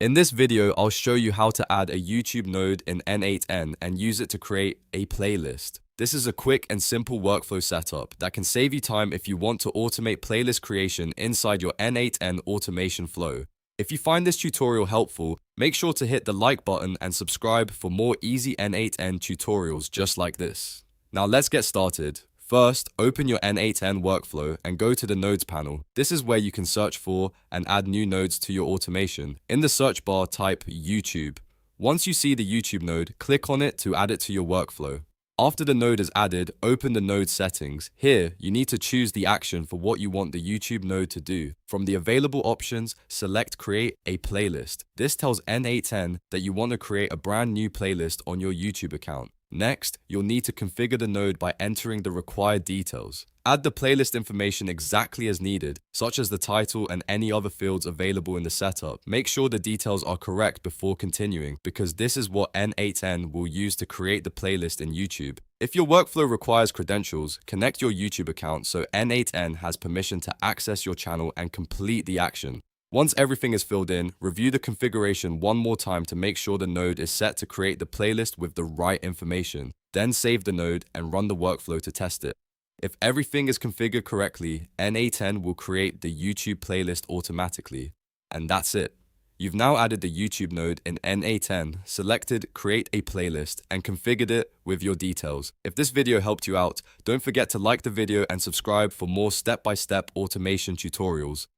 In this video, I'll show you how to add a YouTube node in N8n and use it to create a playlist. This is a quick and simple workflow setup that can save you time if you want to automate playlist creation inside your N8n automation flow. If you find this tutorial helpful, make sure to hit the like button and subscribe for more easy N8n tutorials just like this. Now let's get started. First, open your N8n workflow and go to the Nodes panel. This is where you can search for and add new nodes to your automation. In the search bar, type YouTube. Once you see the YouTube node, click on it to add it to your workflow. After the node is added, open the node settings. Here, you need to choose the action for what you want the YouTube node to do. From the available options, select Create a Playlist. This tells N8n that you want to create a brand new playlist on your YouTube account. Next, you'll need to configure the node by entering the required details. Add the playlist information exactly as needed, such as the title and any other fields available in the setup. Make sure the details are correct before continuing, because this is what N8n will use to create the playlist in YouTube. If your workflow requires credentials, connect your YouTube account so N8n has permission to access your channel and complete the action. Once everything is filled in, review the configuration one more time to make sure the node is set to create the playlist with the right information. Then save the node and run the workflow to test it. If everything is configured correctly, N8n will create the YouTube playlist automatically. And that's it. You've now added the YouTube node in N8n, selected Create a Playlist, and configured it with your details. If this video helped you out, don't forget to like the video and subscribe for more step-by-step automation tutorials.